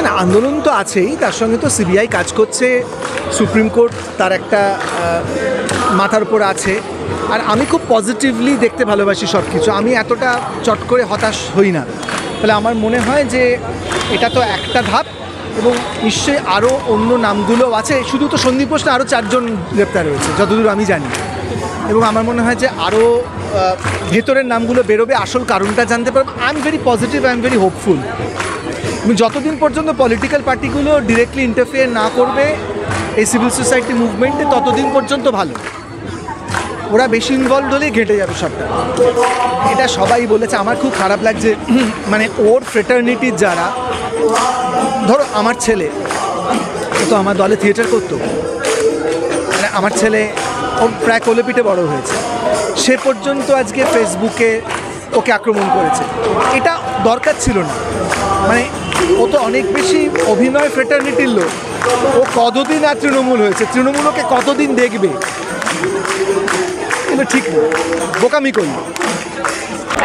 না, আন্দোলন তো আছেই, তার সঙ্গে তো সিবিআই কাজ করছে, সুপ্রিম কোর্ট তার একটা মাথার উপর আছে। আর আমি খুব পজিটিভলি দেখতে ভালোবাসি সব কিছু, আমি এতটা চট করে হতাশ হই না। তাহলে আমার মনে হয় যে এটা তো একটা ধাপ, এবং নিশ্চয়ই আরও অন্য নামগুলোও আছে। শুধু তো সন্দীপ ঘোষ না, আরও 4 জন গ্রেপ্তার হয়েছে যতদূর আমি জানি। এবং আমার মনে হয় যে আরও ভেতরের নামগুলো বেরোবে, আসল কারণটা জানতে পারবো। I am very positive, I am very hopeful. যতদিন পর্যন্ত পলিটিক্যাল পার্টিগুলো ডিরেক্টলি ইন্টারফেয়ার না করবে এই সিভিল সোসাইটি মুভমেন্টে, ততদিন পর্যন্ত ভালো। ওরা বেশি ইনভলভ হলেই ঘেঁটে যাবে সবটা, এটা সবাই বলেছে। আমার খুব খারাপ লাগছে, মানে ওর ফ্রেটার্নিটির যারা, ধরো আমার ছেলে, ও তো আমার দলে থিয়েটার করতো, মানে আমার ছেলে ওর প্রায় কোলেপিঠে বড় হয়েছে, সে পর্যন্ত আজকে ফেসবুকে ওকে আক্রমণ করেছে। এটা দরকার ছিল না। মানে ও তো অনেক বেশি অভিনয় ফ্রেটার্নিটির লোক, ও কতদিন আর তৃণমূল হয়েছে, তৃণমূল ওকে কতদিন দেখবে, কিন্তু ঠিক না, বোকামি করল।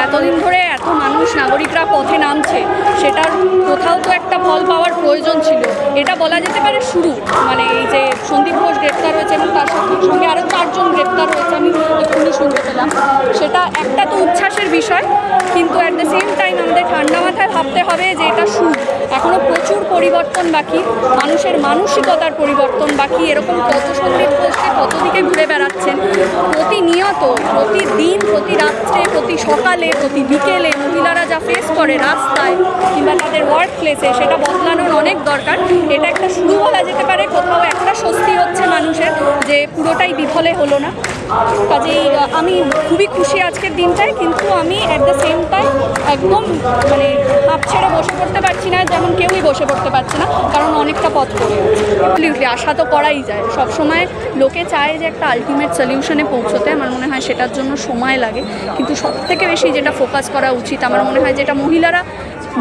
এতদিন ধরে এত মানুষ নাগরিকরা পথে নামছে, সেটার কোথাও তো একটা ফল পাওয়ার প্রয়োজন ছিল। এটা বলা যেতে পারে শুরু, মানে এই যে সন্দীপ ঘোষ গ্রেপ্তার হয়েছে এবং তার সঙ্গে আরও 4 জন গ্রেপ্তার হয়েছে, আমি এক্ষুনি শুনতে পেলাম, সেটা একটা তো উচ্ছ্বাসের বিষয়, কিন্তু অ্যাট দ্য সেম টাইম আমাদের ঠান্ডা মাথায় ভাবতে হবে যে এটা শুরু। এখনও প্রচুর পরিবর্তন বাকি, মানুষের মানসিকতার পরিবর্তন বাকি। এরকম কত সন্দীপ ঘোষকে কত দিকে ঘুরে বেড়াচ্ছেন, প্রতিনিয়ত, প্রতিদিন, প্রতি রাত্রে, প্রতি সকালে, প্রতি বিকেলে মহিলারা যা ফেস করে রাস্তায় কিংবা তাদের ওয়ার্ক প্লেসে, সেটা বদলানোর অনেক দরকার। এটা একটা শুরু বলা যেতে পারে, কোথাও একটা স্বস্তি হচ্ছে মানুষের যে পুরোটাই বিফলে হলো না। কাজেই আমি খুবই খুশি আজকের দিনটায়, কিন্তু আমি অ্যাট দ্য সেম টাইম একদম মানে হাঁপ ছেড়ে বসে পড়তে পারছি না, যেমন কেউই বসে পড়তে পারছে না, কারণ অনেকটা পথ পড়ে আছে। অ্যাবসলিউটলি আশা তো করাই যায়, সবসময় লোকে চায় যে একটা আলটিমেট সলিউশনে পৌঁছতে। আমার মনে হয় সেটার জন্য সময় লাগে, কিন্তু সবথেকে বেশি যেটা ফোকাস করা উচিত আমার মনে হয়, যেটা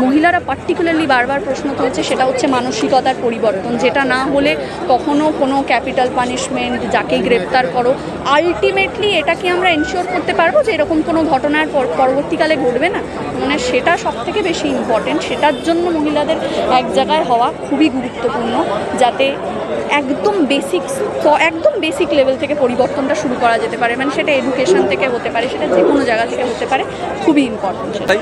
মহিলারা পার্টিকুলারলি বারবার প্রশ্ন তুলেছে, সেটা হচ্ছে মানসিকতার পরিবর্তন। যেটা না হলে কখনো কোনো ক্যাপিটাল পানিশমেন্ট, যাকেই গ্রেপ্তার করো, আলটিমেটলি এটা কি আমরা এনশিওর করতে পারবো যে এরকম কোনো ঘটনার পরবর্তীকালে ঘটবে না? মানে সেটা সবথেকে বেশি ইম্পর্টেন্ট। সেটার জন্য মহিলাদের এক জায়গায় হওয়া খুবই গুরুত্বপূর্ণ, যাতে একদম বেসিক লেভেল থেকে পরিবর্তনটা শুরু করা যেতে পারে। মানে সেটা এডুকেশন থেকে হতে পারে, সেটা যে কোনো জায়গা থেকে হতে পারে, খুবই ইম্পর্টেন্ট। তাই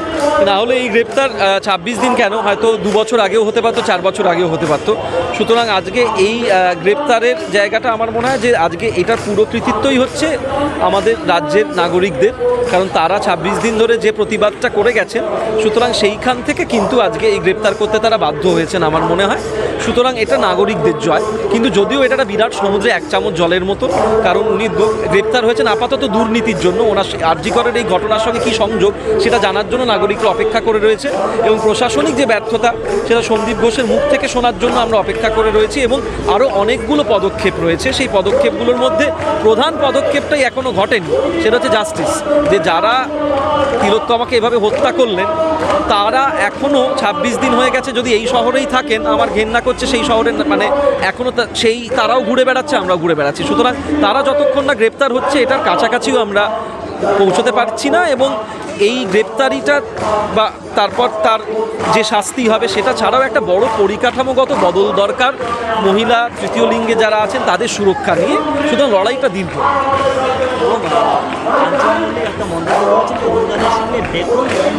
না হলে এই গ্রেপ্তার 26 দিন কেন, হয়তো 2 বছর আগেও হতে পারতো, 4 বছর আগেও হতে পারতো। সুতরাং আজকে এই গ্রেপ্তারের জায়গাটা আমার মনে হয় যে আজকে এটার পুরো কৃতিত্বই হচ্ছে আমাদের রাজ্যের নাগরিকদের, কারণ তারা 26 দিন ধরে যে প্রতিবাদটা করে গেছেন, সুতরাং সেইখান থেকে কিন্তু আজকে এই গ্রেপ্তার করতে তারা বাধ্য হয়েছেন আমার মনে হয়। সুতরাং এটা নাগরিকদের জয়, কিন্তু যদিও এটা একটা বিরাট সমুদ্রে 1 চামচ জলের মতো, কারণ উনি গ্রেপ্তার হয়েছেন আপাতত দুর্নীতির জন্য। ওনার আরজি করের এই ঘটনার সঙ্গে কী সংযোগ সেটা জানার জন্য নাগরিকরা অপেক্ষা করে রয়েছে, এবং প্রশাসনিক যে ব্যর্থতা সেটা সন্দীপ ঘোষের মুখ থেকে শোনার জন্য আমরা অপেক্ষা করে রয়েছি। এবং আরও অনেকগুলো পদক্ষেপ রয়েছে, সেই পদক্ষেপগুলোর মধ্যে প্রধান পদক্ষেপটাই এখনও ঘটেনি, সেটা হচ্ছে জাস্টিস। যে যারা তিলোত্তমাকে এভাবে হত্যা করলেন, তারা এখনও 26 দিন হয়ে গেছে যদি এই শহরেই থাকেন, আমার ঘেন্না করছে সেই শহরের, মানে এখনও তারাও ঘুরে বেড়াচ্ছে, আমরাও ঘুরে বেড়াচ্ছি। সুতরাং তারা যতক্ষণ না গ্রেপ্তার হচ্ছে, এটার কাছাকাছিও আমরা পৌঁছতে পারছি না। এবং এই গ্রেপ্তারিটা বা তারপর তার যে শাস্তি হবে, সেটা ছাড়াও একটা বড় পরিকাঠামোগত বদল দরকার মহিলা তৃতীয় লিঙ্গে যারা আছেন তাদের সুরক্ষা নিয়ে। সুতরাং লড়াইটা দীর্ঘ।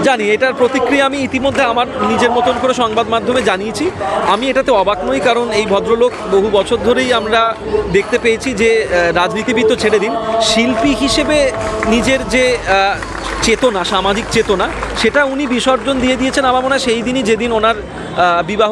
জানি এটার প্রতিক্রিয়া আমি ইতিমধ্যে আমার নিজের মতন করে সংবাদ মাধ্যমে জানিয়েছি। আমি এটাতে অবাক নই, কারণ এই ভদ্রলোক বহু বছর ধরেই আমরা দেখতে পেয়েছি যে রাজনীতিবিদ তো ছেড়ে দিন, শিল্পী হিসেবে নিজের যে চেতনা, সামাজিক চেতনা, সেটা উনি বিসর্জন দিয়ে দিয়েছেন। আমার মনে হয় সেই দিনই, যেদিন ওনার বিবাহ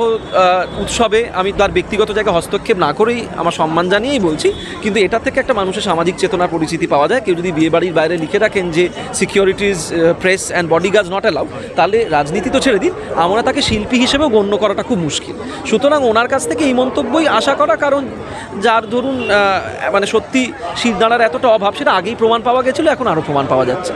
উৎসবে, আমি তার ব্যক্তিগত জায়গায় হস্তক্ষেপ না করেই আমার সম্মান জানিয়েই বলছি, কিন্তু এটা থেকে একটা মানুষের সামাজিক চেতনার পরিচিতি পাওয়া যায়। কেউ যদি বিয়ে বাড়ির বাইরে লিখে রাখেন যে securities, press and bodyguards not allowed, তাহলে রাজনীতি তো ছেড়ে দিন, আমরা তাকে শিল্পী হিসেবেও গণ্য করাটা খুব মুশকিল। সুতরাং ওনার কাছ থেকে এই মন্তব্যই আশা করা, কারণ যার ধরুন মানে সত্যি শিরদাঁড়ার এতটা অভাব, সেটা আগেই প্রমাণ পাওয়া গেছিলো, এখন আরও প্রমাণ পাওয়া যাচ্ছে।